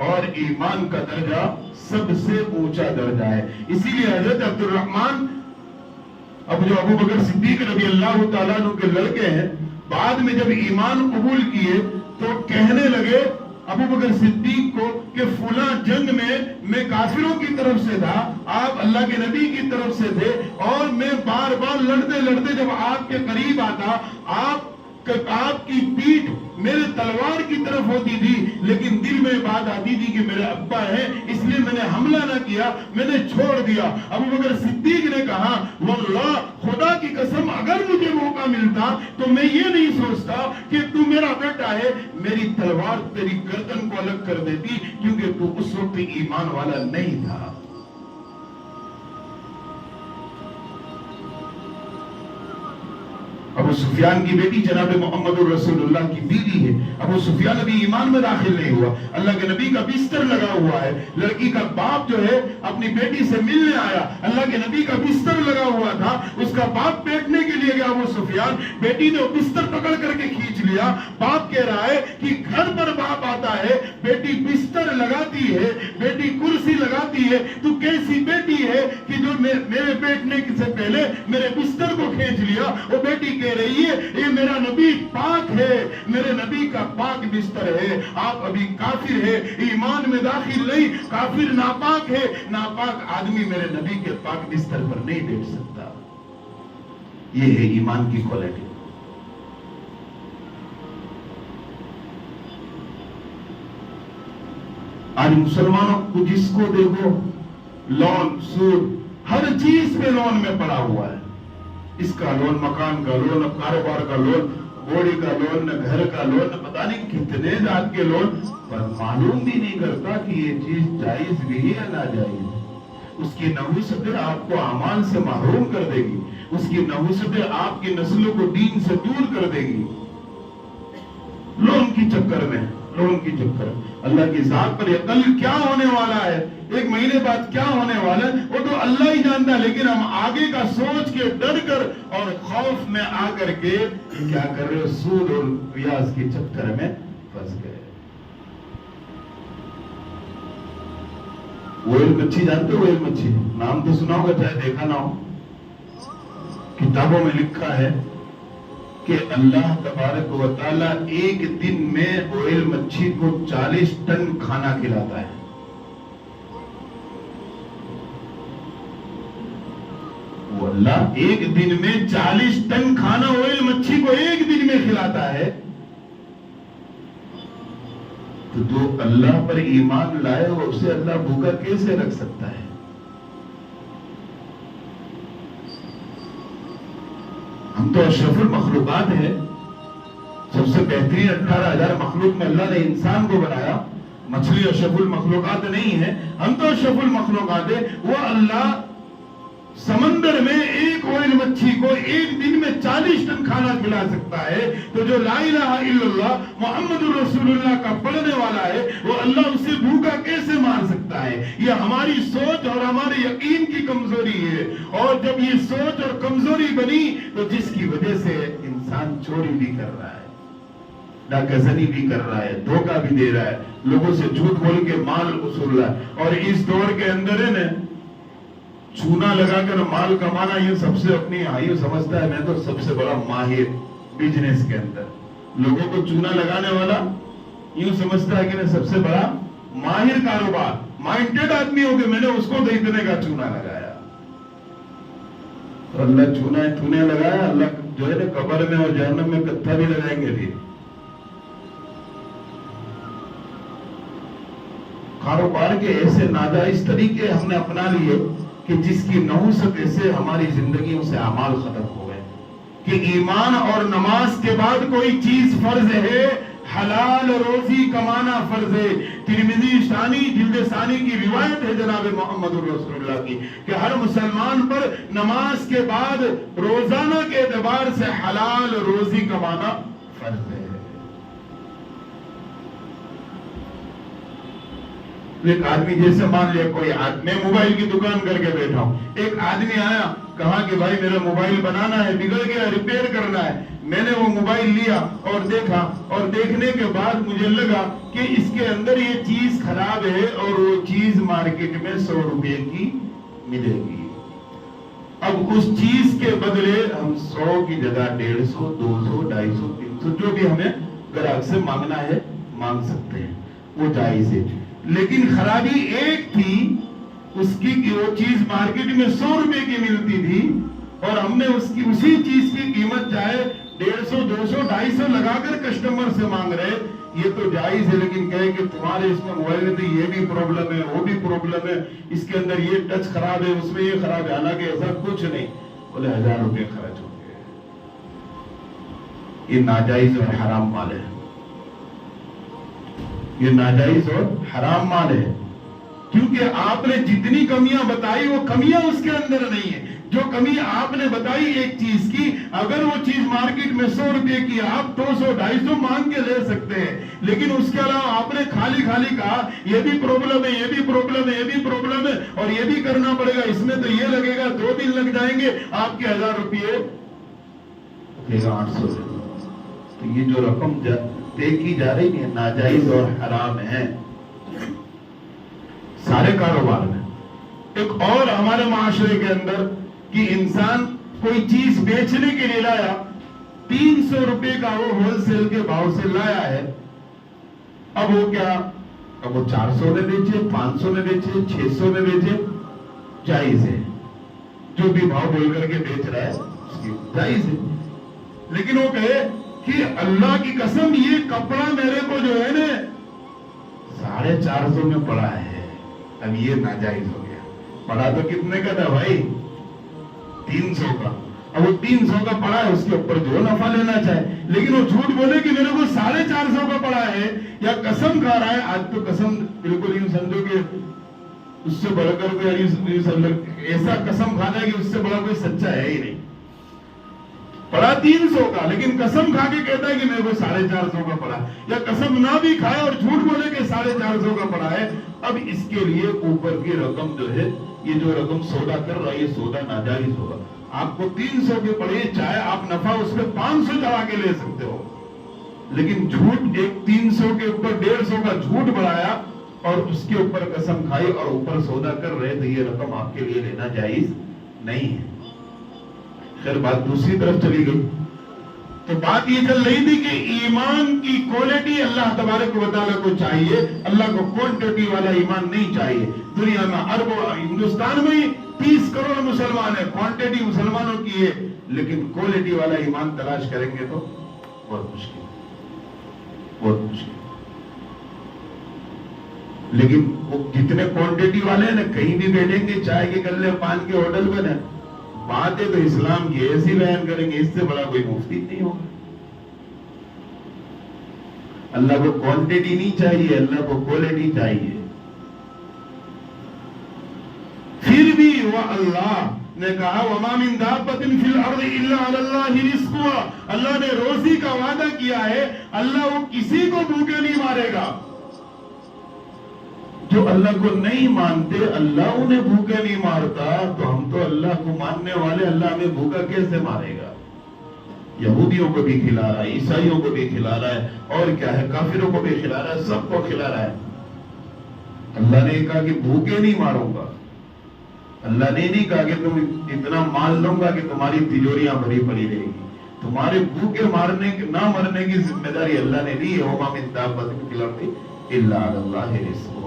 اور ایمان کا درجہ سب سے اونچا درجہ ہے۔ اسی لیے حضرت عبد الرحمن اب جو ابو بکر صدیق رضی اللہ تعالیٰ عنہ کے لڑکے ہیں، بعد میں جب ایمان قبول کیے تو کہنے لگے ابو بکر صدیق کو کہ فلاں جنگ میں کافروں کی طرف سے تھا، آپ اللہ کے نبی کی طرف سے تھے، اور میں بار بار لڑتے لڑتے جب آپ کے قریب آتا، آپ کی پیٹھ میرے تلوار کی طرف ہوتی تھی، لیکن دل میں بات آتی تھی کہ میرے ابا ہیں، اس لیے میں نے حملہ نہ کیا، میں نے چھوڑ دیا۔ ابو بکر صدیق نے کہا واللہ خدا کی قسم اگر مجھے موقع ملتا تو میں یہ نہیں سوچتا کہ تو میرا بیٹا ہے، میری تلوار تیری گردن کو الگ کر دیتی، کیونکہ تو اس وقت ایمان والا نہیں تھا۔ ابو سفیان کی بیٹی جناب محمد رسول اللہ کی بیوی ہے، ابو سفیان ابھی ایمان میں داخل نہیں ہوا، اللہ کے نبی کا بستر لگا ہوا ہے، لڑکی کا باپ جو ہے اپنی بیٹی سے ملنے آیا، اللہ کے نبی کا بستر لگا ہوا تھا، اس کا باپ بیٹھنے کے لیے گیا ابو سفیان، بیٹی نے وہ بستر پکڑ کر کے کھینچ لیا۔ باپ کہہ رہا ہے کہ گھر پر باپ آتا ہے، بیٹی بستر لگاتی ہے، بیٹی کرسی لگاتی ہے، تو کیسی بیٹی ہے کہ جو میرے بیٹھنے سے پہلے میرے بستر کو کھینچ لیا؟ وہ بیٹی کہہ رہی ہے یہ میرا نبی پاک ہے، میرے نبی کا پاک بستر ہے، آپ ابھی کافر ہے، ایمان میں داخل نہیں، کافر ناپاک ہے، ناپاک آدمی میرے نبی کے پاک بستر پر نہیں بیٹھ سکتا۔ یہ ہے ایمان کی کوالٹی۔ آج مسلمانوں کو جس کو دیکھو لون سود ہر چیز پہ لون میں پڑا ہوا ہے، اس کا لون، مکان کا لون، کاروبار کا لون، घोड़ी का लोन, न घर का लोन, न पता नहीं कितने जात के लोन, पर मालूम भी नहीं करता कि ये चीज जायज भी है या नाजायज। उसकी नहुसत आपको अमाल से महरूम कर देगी, उसकी नहुसत आपकी नस्लों को दीन से दूर कर देगी। लोन की चक्कर में, लोन की चक्कर, अल्लाह की जात पर कल क्या होने वाला है, एक महीने बाद क्या होने वाला है, वो तो अल्लाह ही जानता है। लेकिन हम आगे का सोच के डर कर और खौफ में आकर के क्या कर रहे हो, सूद और ब्याज के चक्कर में फंस गए। व्हेल मच्छी जानते हो? व्हेल मच्छी नाम तो सुना होगा, चाहे देखा ना हो। किताबों में लिखा है कि अल्लाह तबारक व तआला एक दिन में व्हेल मच्छी को 40 टन खाना खिलाता है। वो अल्लाह एक दिन में 40 टन खाना व्हेल मच्छी को एक दिन में खिलाता है। तो जो अल्लाह पर ईमान लाए हो उसे अल्लाह भूखा कैसे रख सकता है? हम तो अशरफुल मखलूकात है, सबसे बेहतरीन 18,000 मखलूक में अल्लाह ने इंसान को बनाया। मछली अशरफुल मखलूकात नहीं है, हम तो अशरफुल मखलूकात है। वो अल्लाह समंदर में एक व्हेल मच्छी को एक दिन में 40 टन खाना खिला सकता है। तो जो ला इलाहा इल्लल्लाह मुहम्मदुर रसूलुल्लाह का पढ़ने वाला है, वो अल्लाह उसे भूखा कैसे मार सकता है? ये हमारी सोच और हमारे यकीन की कमजोरी है। और जब ये सोच और कमजोरी बनी तो जिसकी वजह से इंसान चोरी भी कर रहा है, डाकज़नी भी कर रहा है, धोखा भी दे रहा है, लोगों से झूठ बोल के माल वसूल रहा है। और इस दौर के अंदर है न, चूना लगाकर माल कमाना ये सबसे अपनी आयु समझता है। मैं तो सबसे बड़ा माहिर बिजनेस के अंदर, लोगों को चूना लगाने वाला यूं समझता है कि मैं सबसे बड़ा माहिर कारोबार, माइंडेड आदमी हो गया, मैंने उसको दे देने का चूना लगाया। तो अल्लाह चूना तूने लगाया, अल्लाह जो है ना कब्र में और जहन्नम में कत्था भी लगाएंगे भी। कारोबार के ऐसे नाजायज तरीके हमने अपना लिए कि जिसकी नहुसत से हमारी जिंदगियों से अमाल खत्म हो गए। कि ईमान और नमाज के बाद कोई चीज फर्ज है, हलाल रोजी कमाना फर्ज है। तिरमिज़ी सानी जिल्द सानी की रिवायत है जनाब मोहम्मद रसूलुल्लाह की कि हर मुसलमान पर नमाज के बाद रोजाना के एतबार से हलाल रोजी कमाना फर्ज है। एक आदमी जैसे मान लिया कोई मैं मोबाइल की दुकान करके बैठा हूं, एक आदमी आया, कहा कि भाई मेरा मोबाइल बनाना है, बिगड़ गया, रिपेयर करना है। मैंने वो मोबाइल लिया और देखा, और देखने के बाद मुझे लगा कि इसके अंदर ये चीज खराब है और वो चीज मार्केट में 100 रुपए की मिलेगी। अब उस चीज के बदले हम 100 की जगह 150, 200, 250, 300 जो भी हमें ग्राहक से मांगना है मांग सकते हैं, वो जायज है। लेकिन खराबी एक थी उसकी कि वो चीज मार्केट में 100 रुपए की मिलती थी और हमने उसकी उसी चीज की कीमत चाहे 150, 200, 250 लगाकर कस्टमर से मांग रहे। ये तो जायज है, लेकिन कहे कि तुम्हारे इसमें मोबाइल में तो ये भी प्रॉब्लम है, वो भी प्रॉब्लम है, इसके अंदर ये टच खराब है, उसमें ये खराब है। हालांकि ऐसा कुछ नहीं, बोले 1000 रुपए खर्च हो गए। ये नाजायज और हराम माल है, ये नाजायज और हराम माल है। क्योंकि आपने जितनी कमियां बताई वो कमियां उसके अंदर नहीं है। जो कमी आपने बताई एक चीज की, अगर वो चीज मार्केट में 100 रुपए की आप 200, 250 मांग के ले सकते हैं। लेकिन उसके अलावा आपने खाली खाली कहा ये भी प्रॉब्लम है, ये भी प्रॉब्लम है, ये भी प्रॉब्लम है, और ये भी करना पड़ेगा, इसमें तो ये लगेगा, 2 दिन लग जाएंगे, आपके 1000 रुपये 800। तो ये जो रकम तय की जा रही है नाजायज और हराम है सारे कारोबार में। एक और हमारे माशरे के अंदर कि इंसान कोई चीज बेचने के लिए लाया, 300 रुपए का वो होलसेल के भाव से लाया है। अब वो क्या, अब वो 400 में बेचे, 500 में बेचे, 600 में बेचे, जायज है। जो भी भाव बोल करके बेच रहा है उसकी जायज है। लेकिन वो कहे कि अल्लाह की कसम ये कपड़ा मेरे को जो है ना 450 में पड़ा है, अब ये नाजायज हो गया। पड़ा तो कितने का था भाई? 300 का। अब वो 300 का पड़ा है, उसके ऊपर जो नफा लेना चाहे, लेकिन वो झूठ बोले कि मेरे को 450 का पड़ा है, या कसम खा रहा है। आज तो कसम बिल्कुल यूं समझो कि उससे बढ़कर कोई ऐसा कसम खाना है कि उससे बड़ा कोई सच्चा है ही नहीं। पड़ा 300 का, लेकिन कसम खा के कहता है कि मेरे को 450 का पड़ा, या कसम ना भी खाए और झूठ बोले कि 450 का पड़ा है। अब इसके लिए ऊपर की रकम जो है, ये जो रकम सौदा कर रहा है, ये सौदा नाजायज होगा। आपको 300 के पड़े, चाहे आप नफा उसमें 500 चढ़ा के ले सकते हो, लेकिन झूठ एक 300 के ऊपर 150 का झूठ बढ़ाया और उसके ऊपर कसम खाई और ऊपर सौदा कर रहे, तो ये रकम आपके लिए लेना जायज नहीं है। फिर बात दूसरी तरफ चली गई, तो बात ये चल रही थी कि ईमान की क्वालिटी अल्लाह तबारक व तआला को चाहिए, अल्लाह को क्वांटिटी वाला ईमान नहीं चाहिए। दुनिया में अरबों, हिंदुस्तान में 30 करोड़ मुसलमान है, क्वांटिटी मुसलमानों की है, लेकिन क्वालिटी वाला ईमान तलाश करेंगे तो बहुत मुश्किल, बहुत मुश्किल। लेकिन वो जितने क्वांटिटी वाले हैं ना, कहीं भी बैठेंगे, चाय के गल्ले, पान के होटल में ना, बातें तो इस्लाम की ऐसी बयान करेंगे, इससे बड़ा कोई मुफ्ती नहीं होगा। अल्लाह को क्वांटिटी नहीं चाहिए, अल्लाह को क्वालिटी चाहिए। फिर भी वह अल्लाह ने कहा, वमा मिन दाब्बतिन फिल अर्दि इल्ला अलल्लाहि रिज़्कुहा, अल्लाह ने रोजी का वादा किया है, अल्लाह वो किसी को भूखे नहीं मारेगा। जो अल्लाह को नहीं मानते, अल्लाह उन्हें भूखे नहीं मारता, तो हम तो अल्लाह को मानने वाले, अल्लाह हमें भूखा कैसे मारेगा? यहूदियों को भी खिला रहा है, ईसाइयों को भी खिला रहा है, और क्या है, काफिरों को भी खिला रहा है, सबको खिला रहा है। अल्लाह ने कहा कि भूखे नहीं मारूंगा। अल्लाह ने नहीं कहा कि तुम इतना माल दूंगा कि तुम्हारी तिजोरियां भरी पड़ी रहेगी। तुम्हारे भूखे मारने ना मरने की जिम्मेदारी अल्लाह ने ली है। वमा मिन दाब्बतिन फिल अर्दि इल्ला अलल्लाहि रिज़्कुहा।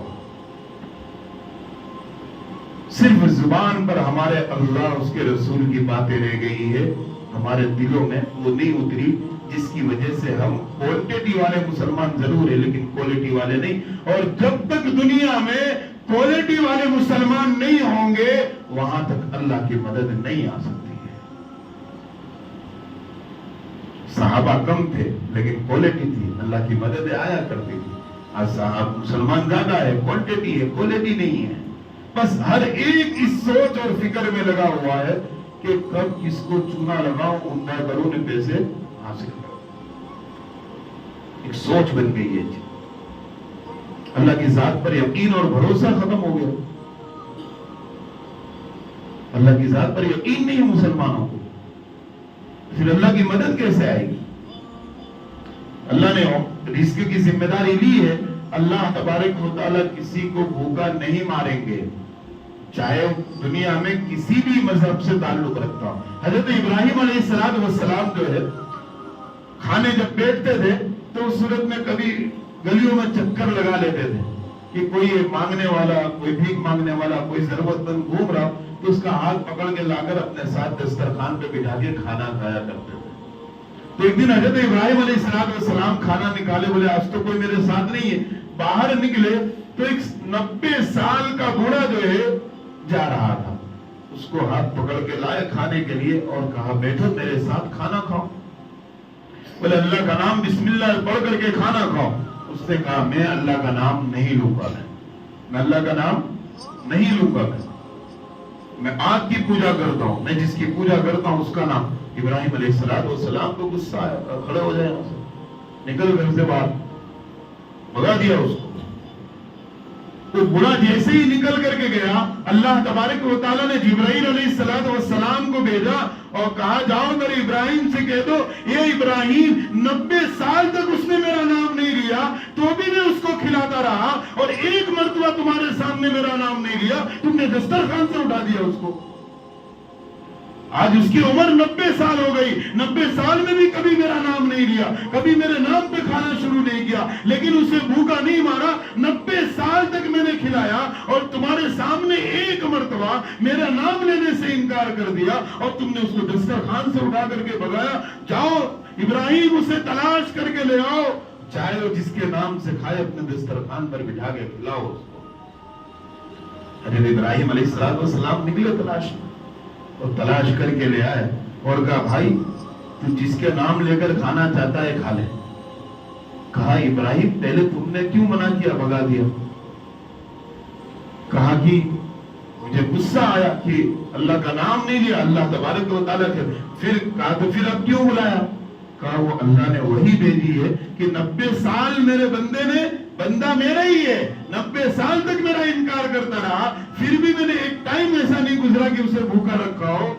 सिर्फ जुबान पर हमारे अल्लाह उसके रसूल की बातें रह गई है, हमारे दिलों में वो नहीं उतरी, जिसकी वजह से हम क्वांटिटी वाले मुसलमान जरूर है, लेकिन क्वालिटी वाले नहीं। और जब तक दुनिया में क्वालिटी वाले मुसलमान नहीं होंगे, वहां तक अल्लाह की मदद नहीं आ सकती है। सहाबा कम थे, लेकिन क्वालिटी थी, अल्लाह की मदद आया करती थी। आज साहब मुसलमान ज्यादा है, क्वांटिटी है, क्वालिटी नहीं है। बस हर एक इस सोच और फिक्र में लगा हुआ है कि कब किसको चूना लगाऊं, उम्दा करूं, ने पैसे हासिल करूं। एक सोच बन गई है। अल्लाह की जात पर यकीन और भरोसा खत्म हो गया। अल्लाह की जात पर यकीन नहीं है मुसलमानों को, फिर अल्लाह की मदद कैसे आएगी? अल्लाह ने रिस्क की जिम्मेदारी ली है। अल्लाह तबारक व तआला किसी को भूखा नहीं मारेंगे, चाहे दुनिया में किसी भी मजहब से ताल्लुक रखता हो। हजरत इब्राहिम अलैहिस्सलाम जो है, खाने जब बैठते थे तो उस सूरत में कभी गलियों में चक्कर लगा लेते थे कि कोई मांगने वाला, कोई भीख मांगने वाला, कोई जरूरतमंद घूम रहा, तो उसका हाथ पकड़ के लाकर अपने साथ दस्तरखान पे बिठा के खाना खाया करते थे। तो एक दिन हजरत इब्राहिम अलैहिस्सलाम खाना निकाले, बोले आज तो कोई मेरे साथ नहीं है। बाहर निकले तो एक 90 साल का बूढ़ा जो है जा रहा था, उसको हाथ पकड़ के लाए खाने के लिए और कहा बैठो मेरे साथ खाना खाओ। बोले अल्लाह का नाम बिस्मिल्लाह पढ़ करके खाना खाओ। उसने कहा मैं अल्लाह का नाम नहीं लूंगा, मैं अल्लाह का नाम नहीं लूंगा, मैं आग की पूजा करता हूं, मैं जिसकी पूजा करता हूं उसका नाम। इब्राहिम अलैहिस्सलाम को गुस्सा आया, खड़े हो जाए, निकल घर से बाहर, भगा दिया उसको। तो बुढ़ा जैसे ही निकल करके गया, अल्लाह तबारक व तआला ने जिब्राइल अलैहिस्सलाम को भेजा और कहा जाओ मेरे इब्राहिम से कह दो, ये इब्राहिम 90 साल तक उसने मेरा नाम नहीं लिया, तो भी मैं उसको खिलाता रहा, और एक मर्तबा तुम्हारे सामने मेरा नाम नहीं लिया, तुमने दस्तरखान से उठा दिया उसको। आज उसकी उम्र 90 साल हो गई, 90 साल में भी कभी मेरा नाम नहीं लिया, कभी मेरे नाम पे खाना शुरू नहीं किया, लेकिन उसे भूखा नहीं मारा, 90 साल तक मैंने खिलाया, और तुम्हारे सामने एक मर्तबा मेरा नाम लेने से इनकार कर दिया, और तुमने उसको दस्तरखान से उठा करके भगाया। जाओ इब्राहिम उसे तलाश करके ले आओ, चाहे वो जिसके नाम से खाए अपने दस्तरखान पर बिठा के खिलाओ उसको। हज़रत इब्राहिम अलैहिस्सलाम निकले तलाश, और तलाश करके ले आए। اور کہا بھائی تو جس کے نام لے کر کھانا چاہتا ہے کھا لے. کہا ابراہیم پہلے تم نے کیوں منع کیا, بھگا دیا؟ کہا کہ مجھے غصہ آیا کہ اللہ کا نام نہیں لیا, اللہ تبارک و تعالیٰ کے. پھر کہا تو پھر اب کیوں بلایا؟ کہا وہ اللہ نے وہی بھیجی ہے کہ 90 سال میرے بندہ میرا ہی ہے, 90 سال تک میرا انکار کرتا رہا, پھر بھی میں نے ایک ٹائم ایسا نہیں گزرا کہ اسے بھوکا رکھا ہو.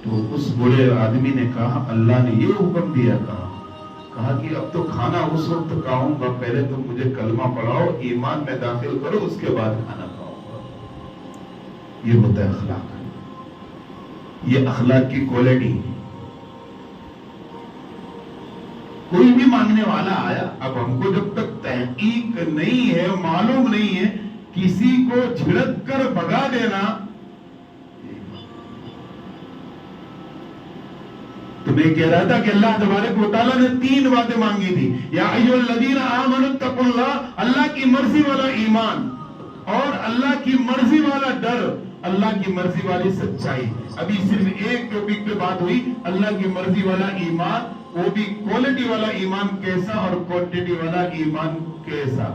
تو اس بڑے آدمی نے کہا اللہ نے یہ حکم دیا. کہا کہ اب تو کھانا اس وقت کھاؤں گا, پہلے تم مجھے کلمہ پڑھاؤ, ایمان میں داخل کرو, اس کے بعد کھانا کھاؤں گا. یہ ہوتا ہے اخلاق, یہ اخلاق کی کوالٹی. کوئی بھی مانگنے والا آیا, اب ہم کو جب تک تحقیق نہیں ہے, معلوم نہیں ہے, کسی کو جھڑک کر بھگا دینا. تو میں کہہ رہا تھا کہ اللہ تبارک و تعالیٰ نے 3 باتیں مانگی تھی. یا ایھا الذین آمنوا اتقوا اللہ, اللہ کی مرضی والا ایمان, اور اللہ کی مرضی والا ڈر, اللہ کی مرضی والی سچائی. ابھی صرف ایک ٹاپک پہ بات ہوئی, اللہ کی مرضی والا ایمان, وہ بھی کوالٹی والا ایمان کیسا اور کوانٹٹی والا ایمان کیسا.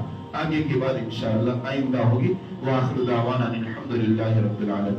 آگے کی بات انشاءاللہ آئندہ ہوگی. وآخر دعوانا الحمدللہ رب العالمین.